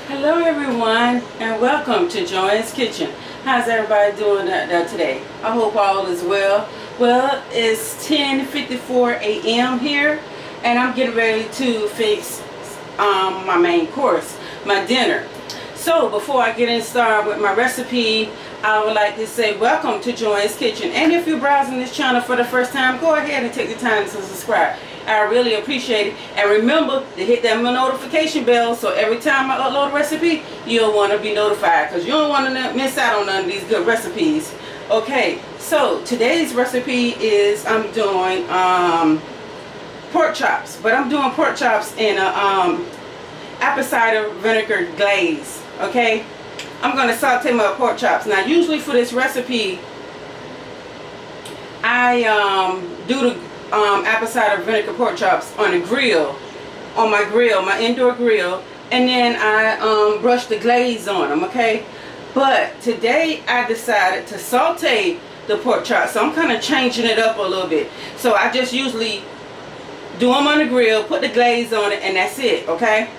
Hello everyone and welcome to Joanne's Kitchen. How's everybody doing today? I hope all is well. Well, it's 10:54 a.m. here and I'm getting ready to fix my main course, my dinner. So before I get started with my recipe, I would like to say welcome to Joanne's Kitchen. And if you're browsing this channel for the first time, go ahead and take the time to subscribe. I really appreciate it. And remember to hit that notification bell so every time I upload a recipe, you'll want to be notified because you don't want to miss out on none of these good recipes. Okay, so today's recipe is I'm doing pork chops, but I'm doing pork chops in a apple cider vinegar glaze. Okay, I'm going to saute my pork chops. Now usually for this recipe I do the apple cider vinegar pork chops on the grill, on my grill, my indoor grill, and then I brush the glaze on them. Okay, but today I decided to saute the pork chops, so I'm kind of changing it up a little bit. So I just usually do them on the grill, put the glaze on it, and that's it. Okay,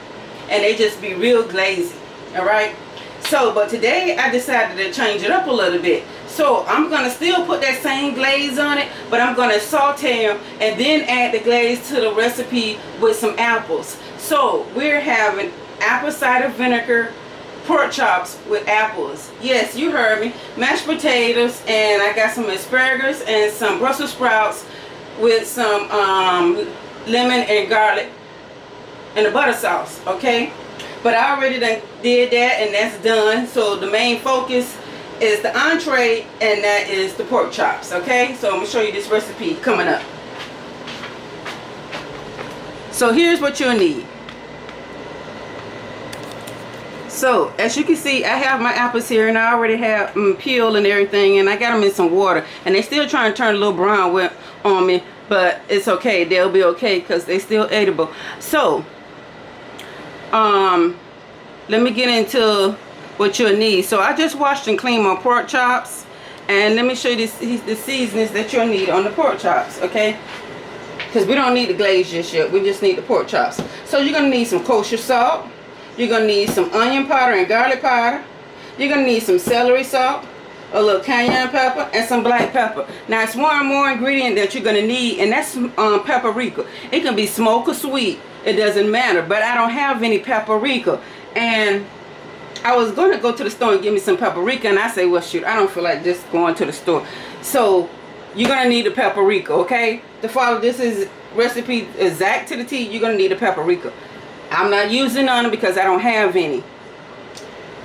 and they just be real glazy. All right, so but today I decided to change it up a little bit. So I'm going to still put that same glaze on it, but I'm going to saute them and then add the glaze to the recipe with some apples. So we're having apple cider vinegar pork chops with apples. Yes, you heard me. Mashed potatoes, and I got some asparagus and some Brussels sprouts with some lemon and garlic and a butter sauce. Okay, but I already did that and that's done. So the main focus is the entree, and that is the pork chops. Okay, so I'm gonna show you this recipe coming up. So here's what you'll need. So as you can see, I have my apples here, and I already have peel and everything, and I got them in some water, and they still trying to turn a little brown on me, but it's okay. They'll be okay because they still edible. So let me get into what you'll need. So I just washed and cleaned my pork chops, and let me show you the seasonings that you'll need on the pork chops. Okay, because we don't need the glaze just yet, we just need the pork chops. So you're gonna need some kosher salt, you're gonna need some onion powder and garlic powder, you're gonna need some celery salt, a little cayenne pepper, and some black pepper. Now it's one more ingredient that you're gonna need, and that's paprika. It can be smoked or sweet, it doesn't matter, but I don't have any paprika, and I was going to go to the store and get me some paprika, and I say, well shoot, I don't feel like just going to the store. So you're going to need the paprika. Okay, to follow this is recipe exact to the T, you're going to need the paprika. I'm not using none because I don't have any,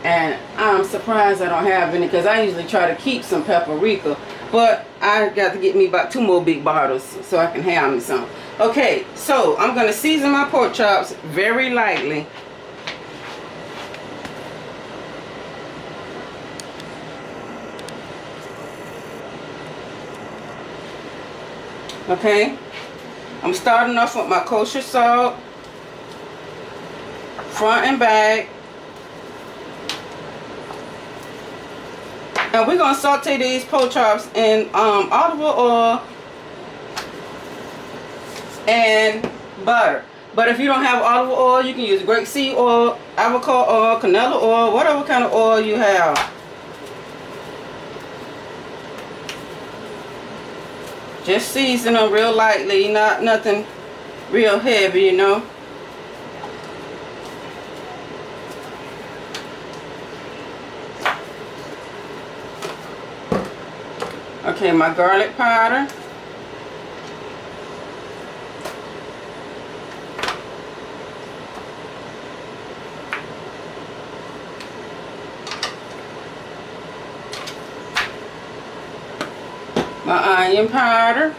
and I'm surprised I don't have any because I usually try to keep some paprika, but I got to get me about 2 more big bottles so I can have me some. Okay, so I'm going to season my pork chops very lightly. Okay, I'm starting off with my kosher salt, front and back, and we're going to saute these pork chops in olive oil and butter. But if you don't have olive oil, you can use grapeseed oil, avocado oil, canola oil, whatever kind of oil you have. Just season them real lightly, not nothing real heavy, you know. Okay, my garlic powder. My onion powder.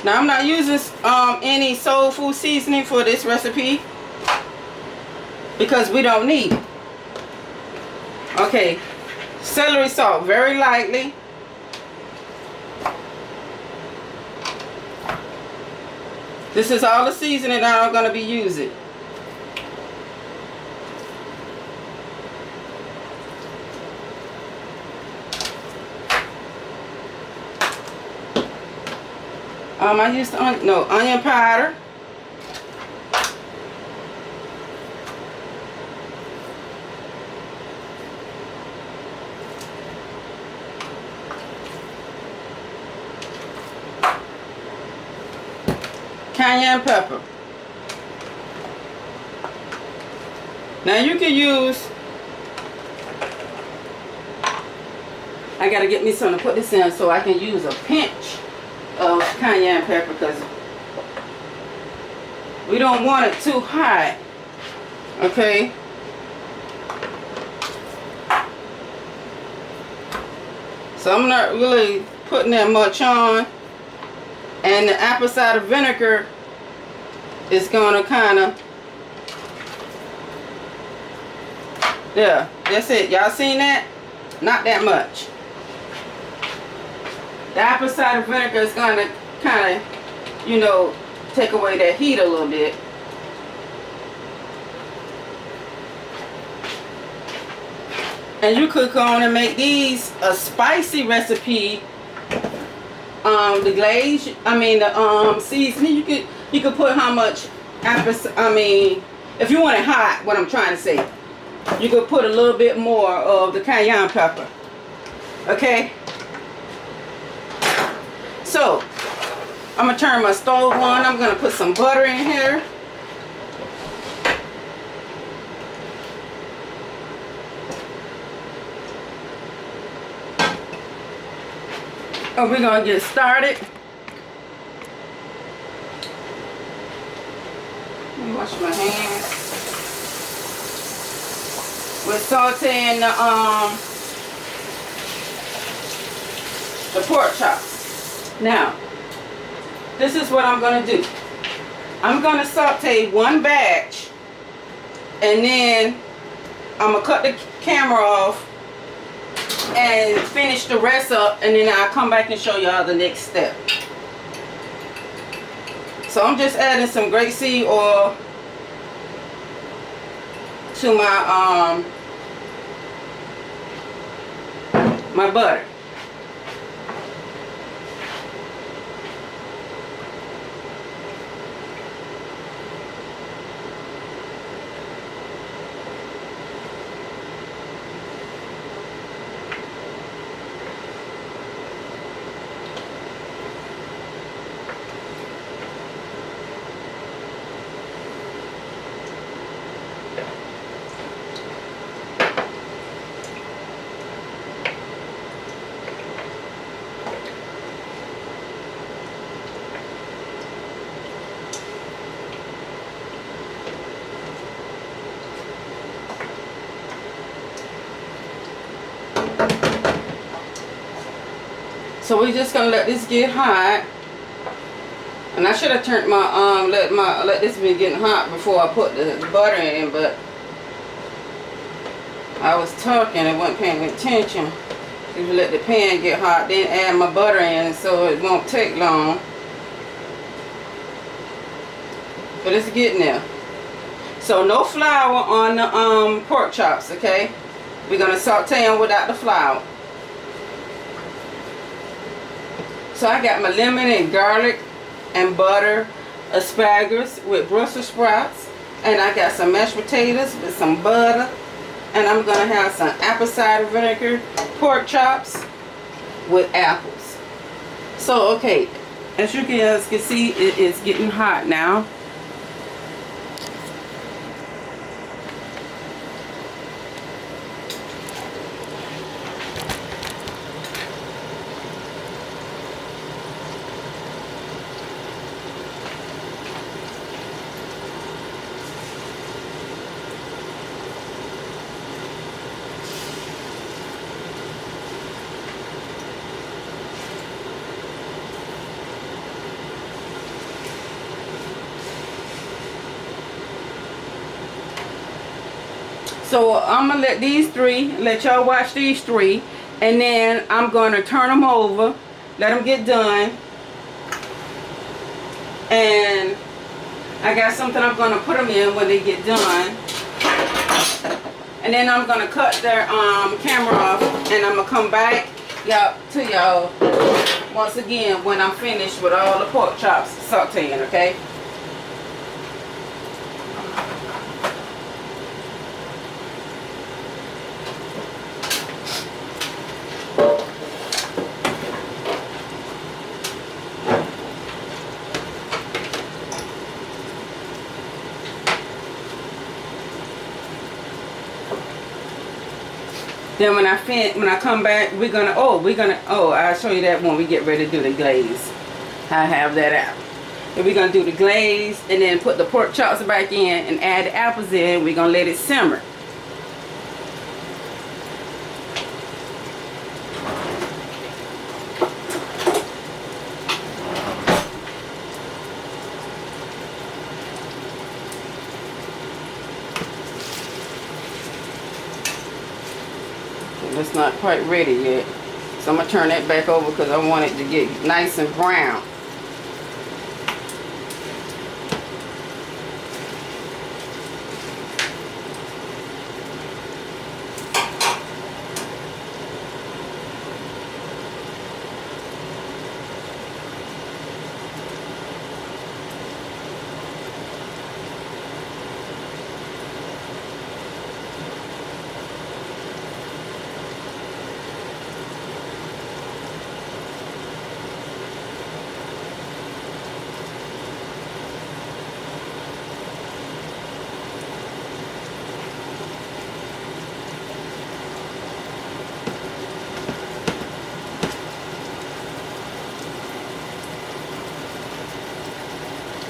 Now I'm not using any soul food seasoning for this recipe because we don't need it. Okay, celery salt very lightly. This is all the seasoning that I'm going to be using. I used onion powder. Cayenne pepper. Now you can use, I gotta get me something to put this in so I can use a pinch of cayenne pepper because we don't want it too hot. Okay. So I'm not really putting that much on. And the apple cider vinegar is gonna kind of, yeah, that's it. Y'all seen that? Not that much. The apple cider vinegar is gonna kind of, you know, take away that heat a little bit. And you could go on and make these a spicy recipe. The glaze, the seasoning, you could put how much if you want it hot, what I'm trying to say, you could put a little bit more of the cayenne pepper. Okay? So, I'm gonna turn my stove on. I'm gonna put some butter in here. And we're gonna get started. Let me wash my hands. We're sauteing the pork chops. Now, this is what I'm gonna do. I'm gonna saute one batch, and then I'm gonna cut the camera off and finish the rest up, and then I'll come back and show y'all the next step. So I'm just adding some grapeseed oil to my butter. So we're just gonna let this get hot. And I should have turned my let this be getting hot before I put the butter in, but I was talking and wasn't paying attention. If you let the pan get hot, then add my butter in so it won't take long. But it's getting there. So no flour on the pork chops, okay? We're gonna saute them without the flour. So I got my lemon and garlic and butter, asparagus with Brussels sprouts, and I got some mashed potatoes with some butter, and I'm gonna have some apple cider vinegar pork chops with apples. So okay, as you guys can see, it is getting hot now. So I'm gonna let y'all watch these three, and then I'm gonna turn them over, let them get done, and I got something I'm gonna put them in when they get done, and then I'm gonna cut their camera off, and I'm gonna come back y'all once again when I'm finished with all the pork chops sauteing, okay? Then when I come back, I'll show you that when we get ready to do the glaze. I have that out. And we're gonna do the glaze and then put the pork chops back in and add the apples in. We're gonna let it simmer. It's not quite ready yet, so I'm gonna turn that back over because I want it to get nice and brown.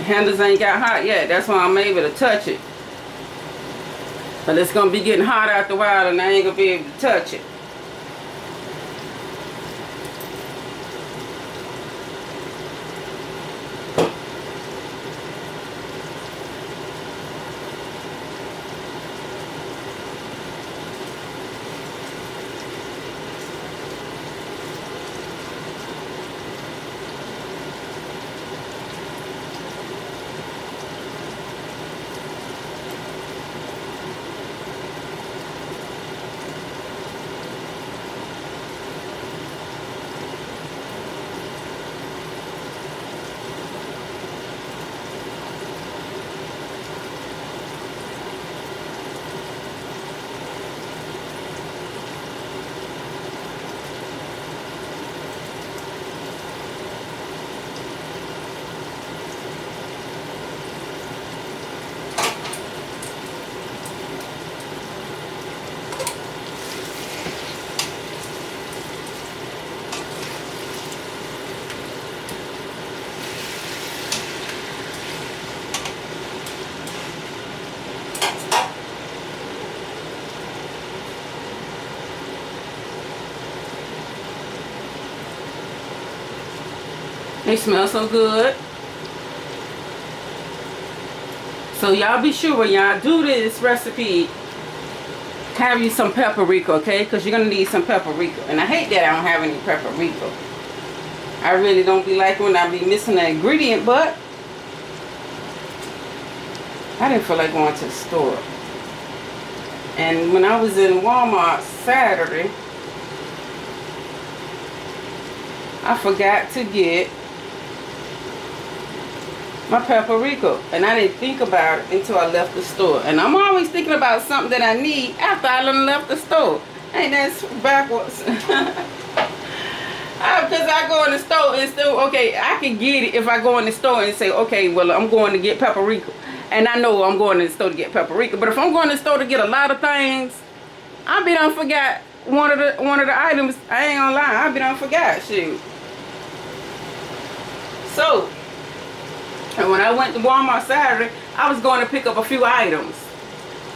Handles ain't got hot yet. That's why I'm able to touch it. But it's going to be getting hot after a while and I ain't going to be able to touch it. They smell so good. So y'all be sure when y'all do this recipe, have you some paprika, okay? Because you're going to need some paprika. And I hate that I don't have any paprika. I really don't be like when I be missing an ingredient, but I didn't feel like going to the store. And when I was in Walmart Saturday, I forgot to get my paprika, and I didn't think about it until I left the store. And I'm always thinking about something that I need after I done left the store. Ain't that backwards? Because I go in the store and still, okay, I can get it if I go in the store and say, okay, well, I'm going to get paprika, and I know I'm going to the store to get paprika. But if I'm going to the store to get a lot of things, I be done forgot one of the items. I ain't gonna lie, I be done forgot, shoot. So, and when I went to Walmart Saturday, I was going to pick up a few items.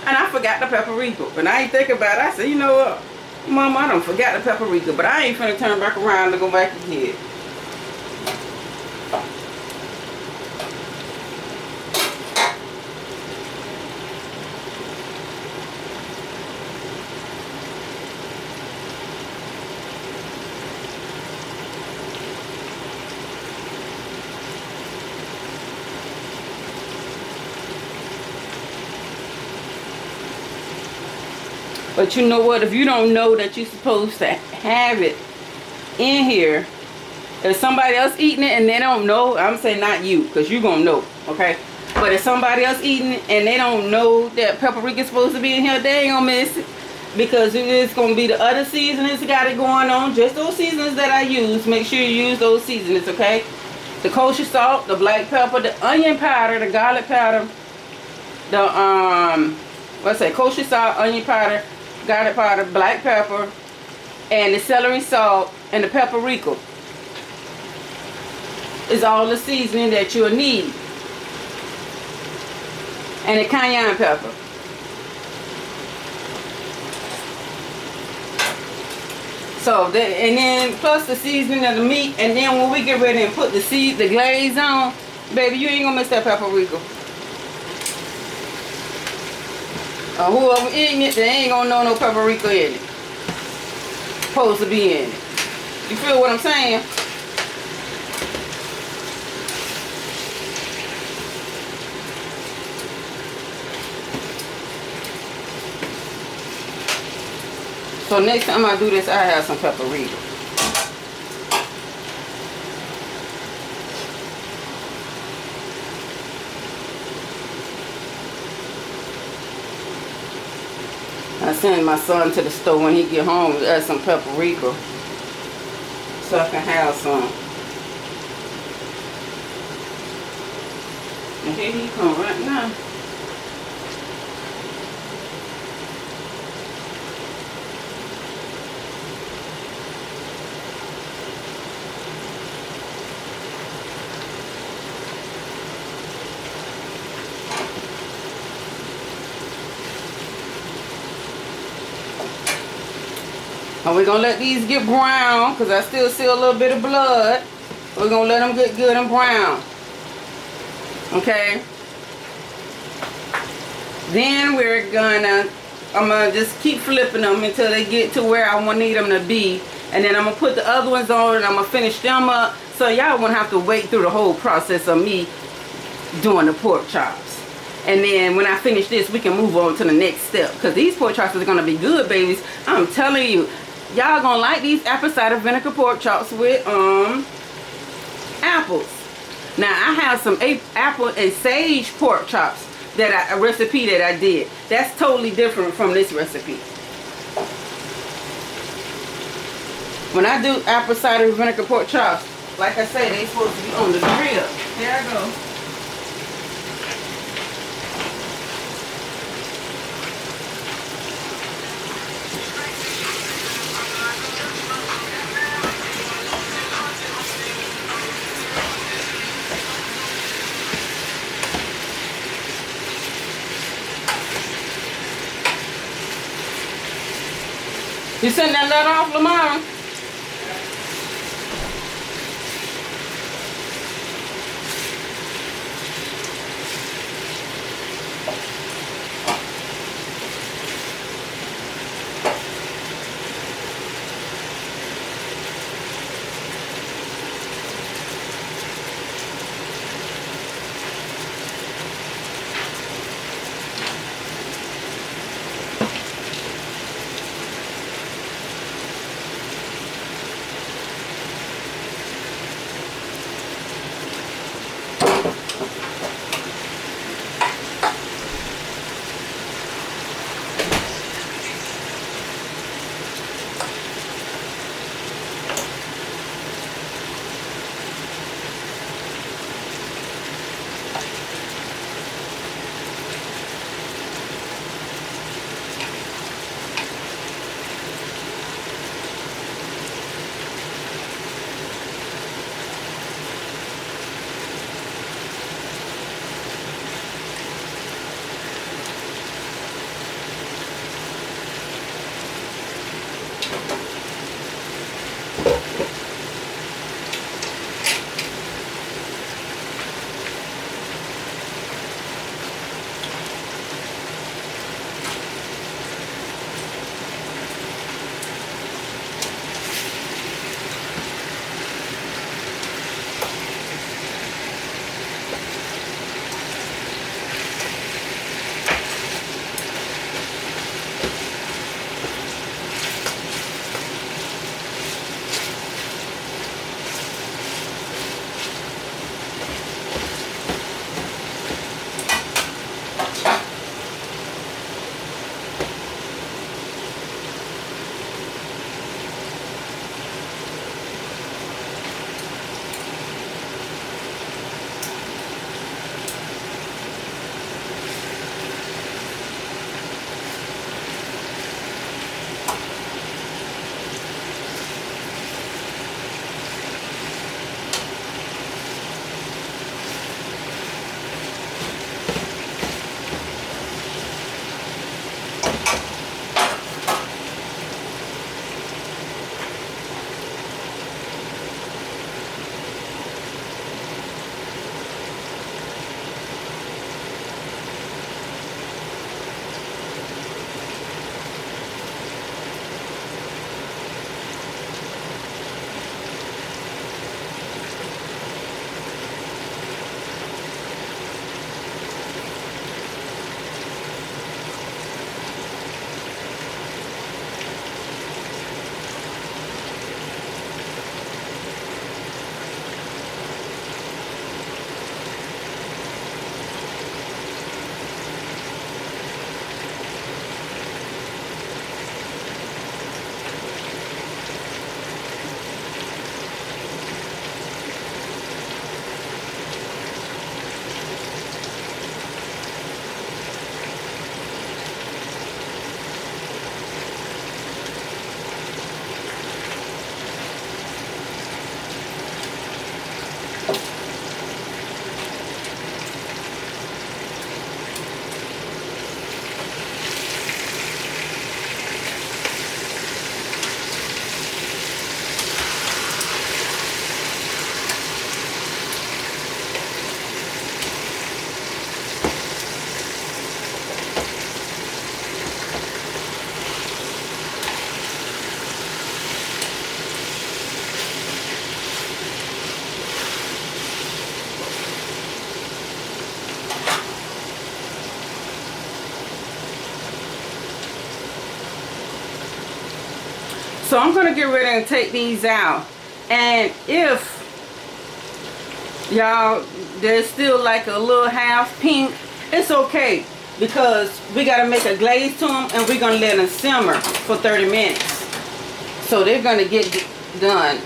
And I forgot the paprika. And I ain't thinking about it. I said, you know what? Mama, I done forgot the paprika. But I ain't finna turn back around to go back and get it. But you know what? If you don't know that you're supposed to have it in here. If somebody else eating it and they don't know, I'm saying not you, because you gonna know, okay? But if somebody else eating it and they don't know that paprika is supposed to be in here, they ain't gonna miss it. Because it is gonna be the other seasonings that got it going on. Just those seasonings that I use. Make sure you use those seasonings, okay? The kosher salt, the black pepper, the onion powder, the garlic powder, the what's that? Kosher salt, onion powder, garlic powder, black pepper, and the celery salt and the paprika is all the seasoning that you'll need. And the cayenne pepper. So, and then plus the seasoning of the meat, and then when we get ready and put the glaze on, baby, you ain't gonna miss that paprika. Whoever eating it, they ain't gonna know no paprika in it. Supposed to be in it. You feel what I'm saying? So next time I do this, I have some paprika. I send my son to the store when he get home to add some paprika so I can have some. And here he come right now. And we're going to let these get brown because I still see a little bit of blood. We're going to let them get good and brown. Okay. Then I'm going to just keep flipping them until they get to where I need them to be. And then I'm going to put the other ones on and I'm going to finish them up. So y'all won't have to wait through the whole process of me doing the pork chops. And then when I finish this, we can move on to the next step. Because these pork chops are going to be good, babies. I'm telling you. Y'all going to like these apple cider vinegar pork chops with apples. Now, I have some apple and sage pork chops, a recipe that I did. That's totally different from this recipe. When I do apple cider vinegar pork chops, like I say, they supposed to be on the grill. There I go. You send that letter off, Lamar? So I'm gonna get ready and take these out. And if y'all, there's still like a little half pink, it's okay, because we gotta make a glaze to them and we're gonna let them simmer for 30 minutes. So they're gonna get done.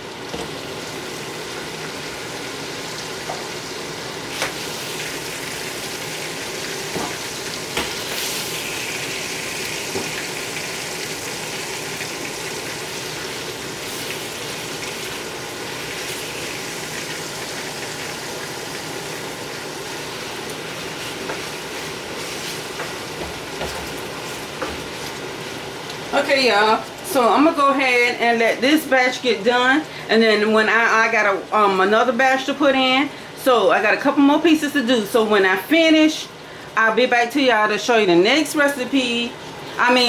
Okay, y'all, so I'm gonna go ahead and let this batch get done, and then when I got another batch to put in, so I got a couple more pieces to do. So when I finish, I'll be back to y'all to show you the next recipe.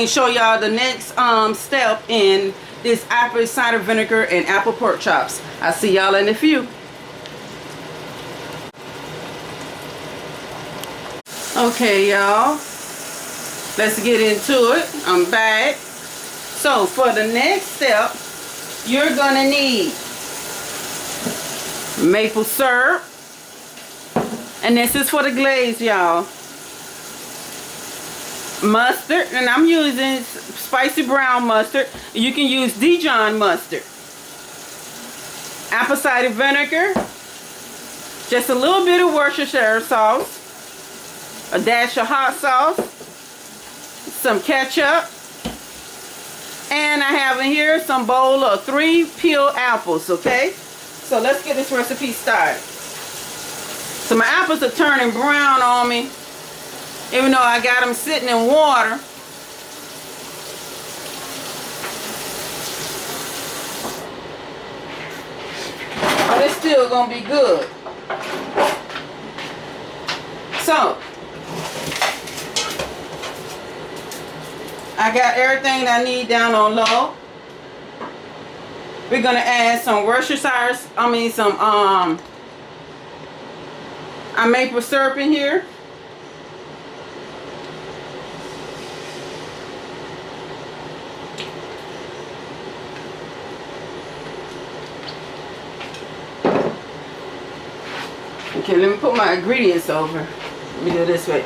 Show y'all the next step in this apple cider vinegar and apple pork chops. I'll see y'all in a few. Okay, y'all, let's get into it. I'm back. So for the next step, you're gonna need maple syrup, and this is for the glaze, y'all. Mustard, and I'm using spicy brown mustard. You can use Dijon mustard. Apple cider vinegar, just a little bit of Worcestershire sauce, a dash of hot sauce, some ketchup, and I have in here some bowl of 3 peeled apples. Okay, so let's get this recipe started. So my apples are turning brown on me, even though I got them sitting in water. But it's still gonna be good. So I got everything that I need down on low. We're gonna add some Worcestershire, some maple syrup in here. Okay, let me put my ingredients over. Let me do it this way.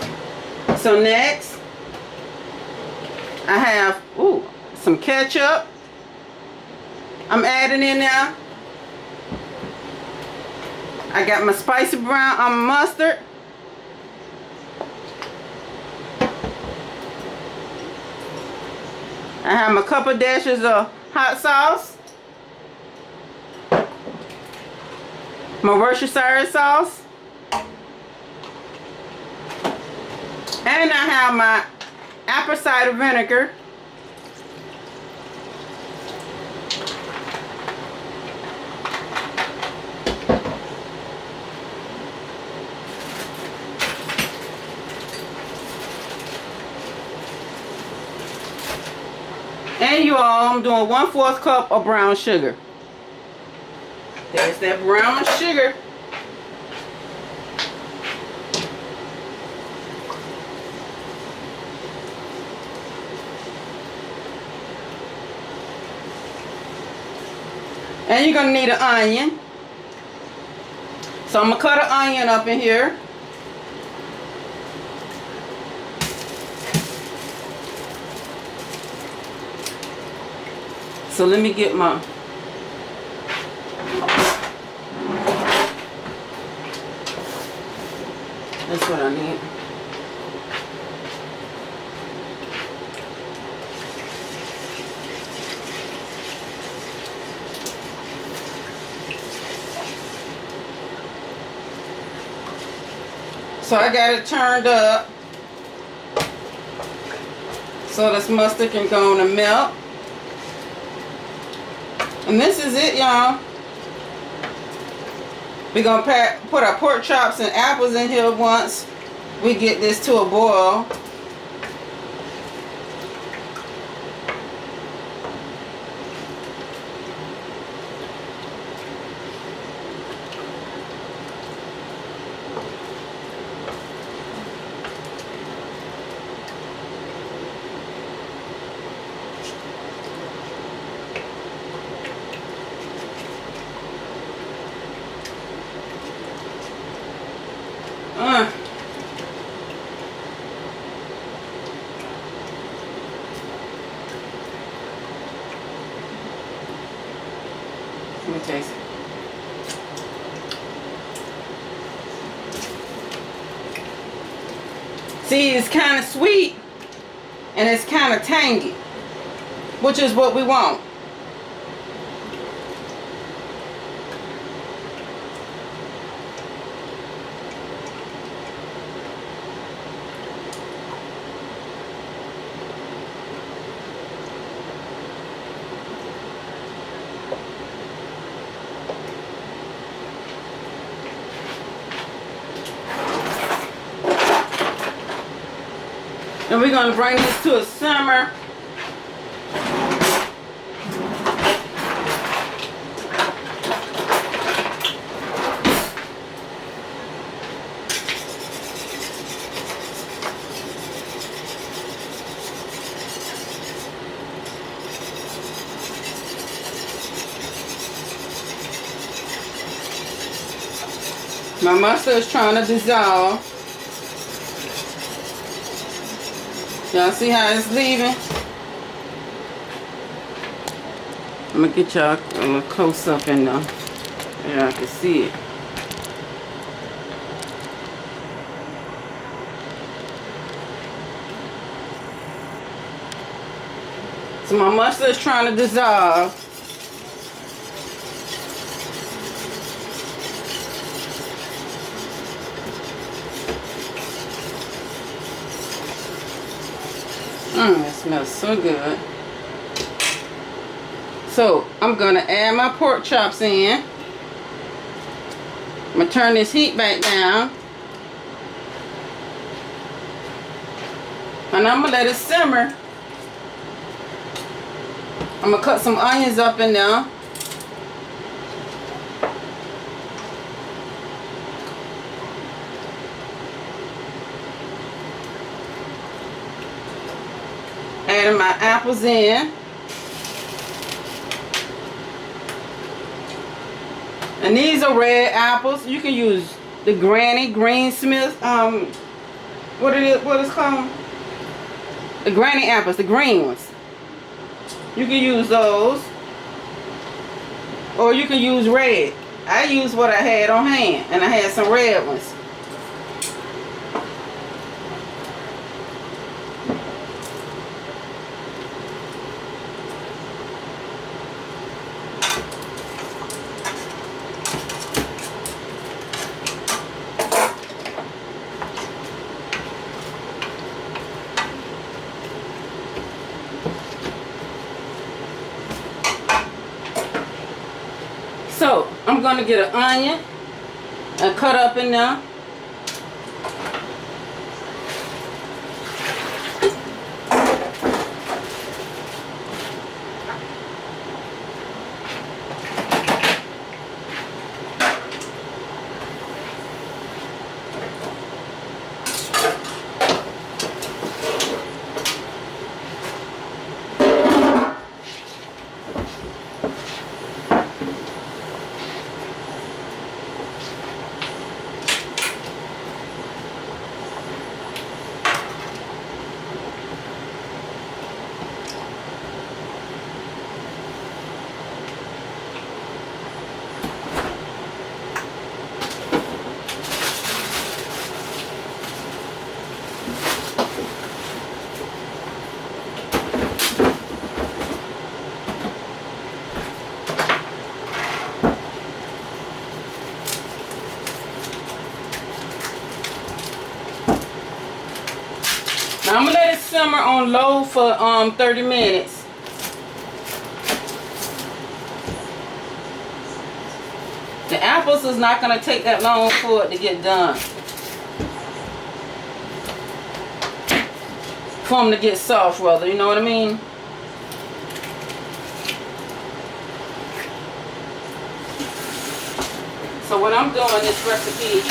So next, I have some ketchup. I'm adding in there. I got my spicy brown mustard. I have my couple dashes of hot sauce. My Worcestershire sauce. And I have my apple cider vinegar. And you all, I'm doing 1/4 cup of brown sugar. There's that brown sugar. And you're going to need an onion. So I'm going to cut an onion up in here. So let me get my... That's what I need. So I got it turned up so this mustard can go on and melt. And this is it, y'all. We're going to put our pork chops and apples in here once we get this to a boil. me taste it. See, it's kind of sweet and it's kind of tangy, which is what we want. And we're going to bring this to a simmer. My mustard is trying to dissolve. Y'all see how it's leaving? I'm gonna get y'all a little close up in there. Yeah, I can see it. So my mustard is trying to dissolve. It smells so good. So I'm gonna add my pork chops in. I'm gonna turn this heat back down. And I'm gonna let it simmer. I'm gonna cut some onions up in there. Adding my apples in. And these are red apples. You can use the Granny Green Smith, what is called? The Granny apples, the green ones. You can use those. Or you can use red. I used what I had on hand, and I had some red ones. So I'm going to get an onion and cut up in there. Now I'm gonna let it simmer on low for 30 minutes. The apples is not gonna take that long for it to get done. For them to get soft, rather, you know what I mean? So what I'm doing this recipe,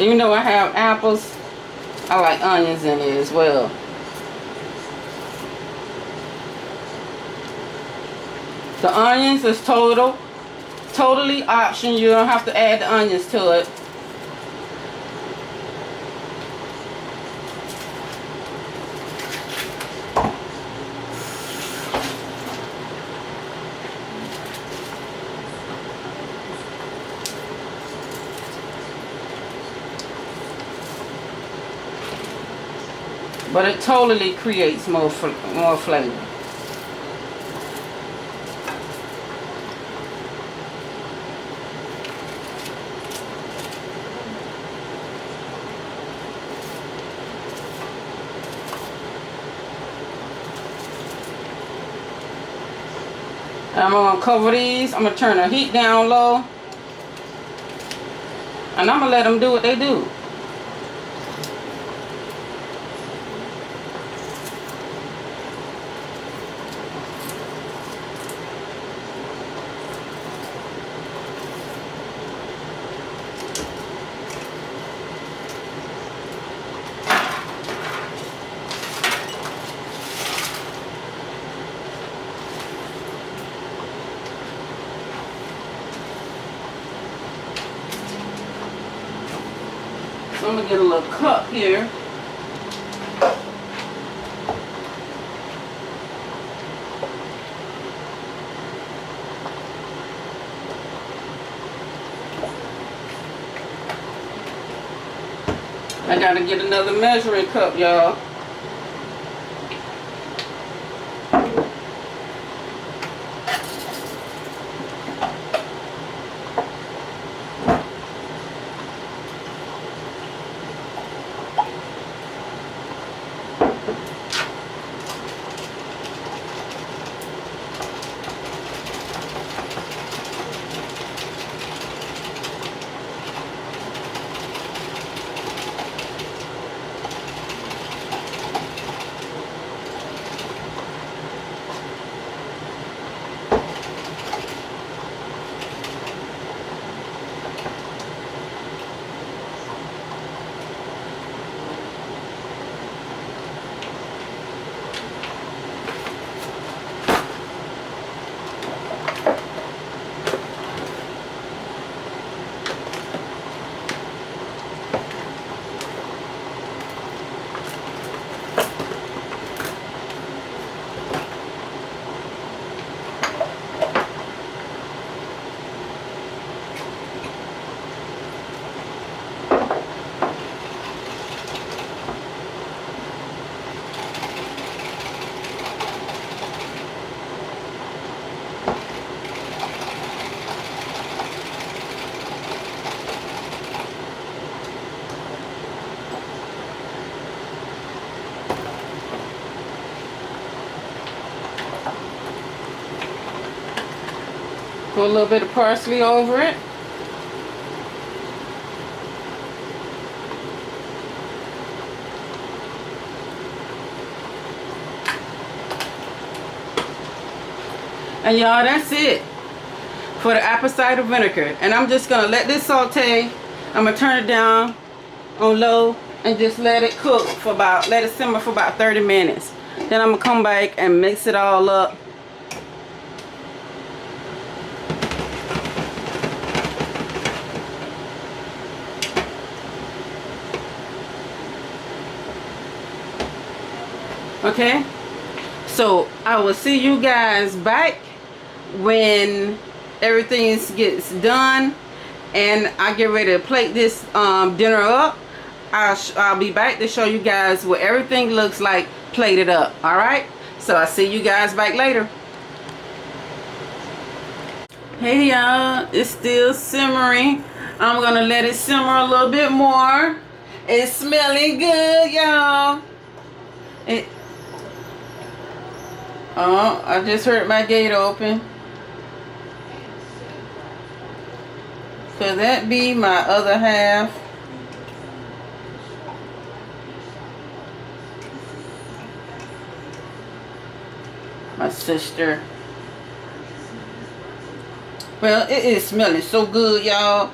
even though I have apples, I like onions in it as well. The onions is totally optional. You don't have to add the onions to it. but it totally creates more flavor. I'm gonna cover these. I'm gonna turn the heat down low, and I'm gonna let them do what they do. So I'm gonna get a little cup here. I gotta get another measuring cup, y'all. Put a little bit of parsley over it. And y'all, that's it for the apple cider vinegar. And I'm just gonna let this saute. I'm gonna turn it down on low and just let it cook for let it simmer for about 30 minutes. Then I'm gonna come back and mix it all up. Okay, so I will see you guys back when everything gets done and I get ready to plate this dinner up. I'll be back to show you guys what everything looks like plated up. All right, so I'll see you guys back later. Hey y'all, it's still simmering. I'm gonna let it simmer a little bit more. It's smelling good, y'all. Oh, I just heard my gate open. Could that be my other half? My sister. Well, it is smelling so good, y'all.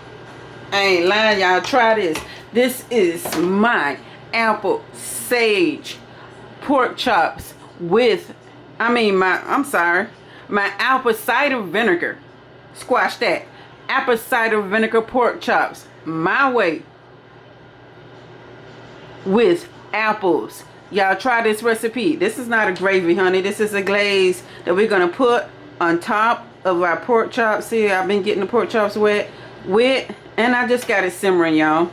I ain't lying, y'all. Try this. This is my apple sage pork chops with my apple cider vinegar. Squash that. Apple cider vinegar pork chops my way with apples. Y'all try this recipe. This is not a gravy, honey. This is a glaze that we're gonna put on top of our pork chops. See, I've been getting the pork chops wet, and I just got it simmering, y'all.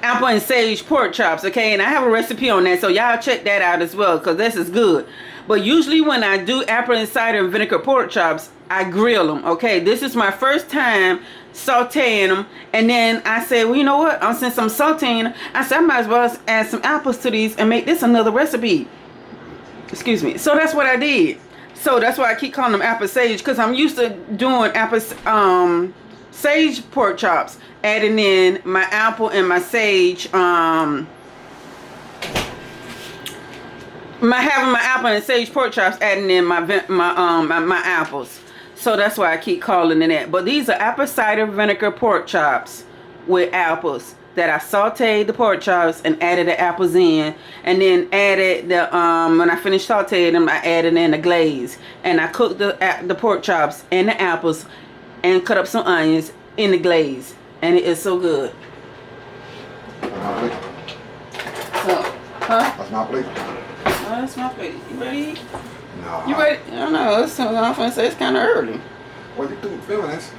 apple and sage pork chops, okay? And I have a recipe on that, so y'all check that out as well, because this is good. But usually when I do apple and cider and vinegar pork chops, I grill them, okay? This is my first time sauteing them, and then I said, well, you know what? Since I'm sauteing, I said I might as well add some apples to these and make this another recipe. Excuse me. So that's what I did. So that's why I keep calling them apple sage, because I'm used to doing apple sage pork chops, adding in my apple and my sage, having my apple and sage pork chops, adding in my apples. So that's why I keep calling it that. But these are apple cider vinegar pork chops with apples that I sauteed the pork chops and added the apples in, and then added the when I finished sauteing them, I added in the glaze, and I cooked the pork chops and the apples and cut up some onions in the glaze, and it is so good. So, huh? That's my plate. Oh, that's my plate. You ready? No. You ready? I don't know. I'm gonna say it's kind of early. Well, you do feeling this?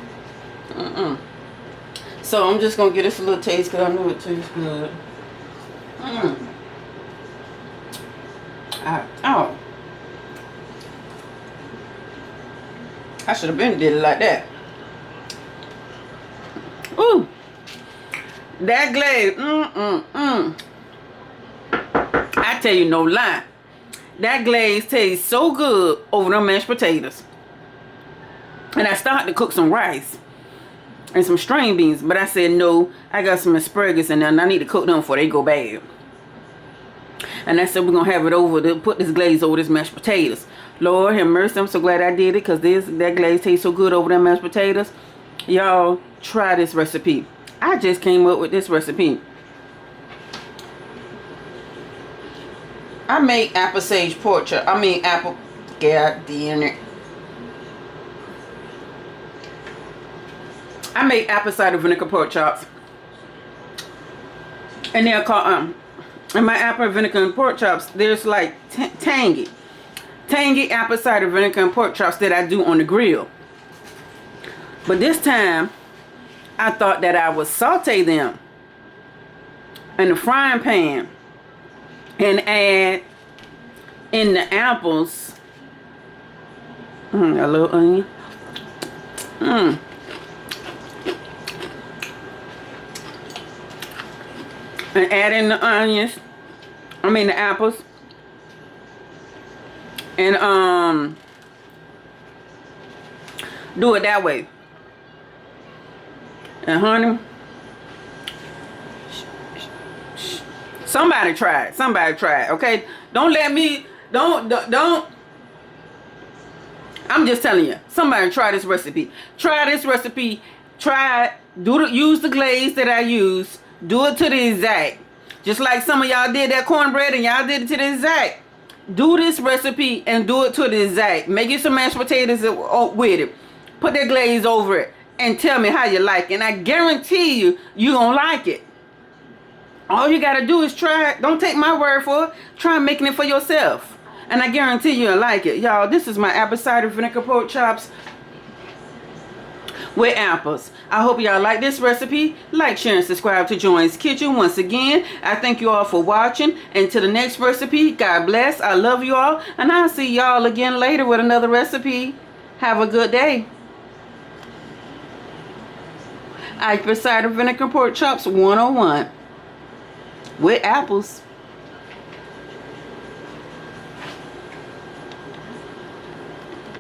So I'm just gonna get this a little taste, because I know it tastes good. Oh. I should have been did it like that. Ooh. That glaze. I tell you no lie. That glaze tastes so good over them mashed potatoes. And I started to cook some rice and some string beans, but I said no, I got some asparagus in there and I need to cook them before they go bad. And I said we're gonna have it over to put this glaze over this mashed potatoes. Lord have mercy, I'm so glad I did it, because that glaze tastes so good over them mashed potatoes. Y'all try this recipe. I just came up with this recipe. I make apple sage pork chop. God damn it. I make apple cider vinegar pork chops, and they're called and my apple vinegar and pork chops, there's like tangy apple cider vinegar and pork chops that I do on the grill. But this time I thought that I would saute them in the frying pan and add in the apples, a little onion, and add in the onions, the apples, and do it that way. And honey, somebody try it, okay? Don't I'm just telling you, somebody try this recipe. Try it, use the glaze that I use. Do it to the exact. Just like some of y'all did that cornbread and y'all did it to the exact. Do this recipe and do it to the exact. Make you some mashed potatoes with it. Put that glaze over it and tell me how you like it. And I guarantee you, you're going to like it. All you got to do is try it. Don't take my word for it. Try making it for yourself. And I guarantee you'll like it. Y'all, this is my apple cider vinegar pork chops with apples. I hope y'all like this recipe. Like, share, and subscribe to Joanne's Kitchen. Once again, I thank you all for watching. And to the next recipe, God bless. I love you all. And I'll see y'all again later with another recipe. Have a good day. Apple cider vinegar pork chops 101 with apples.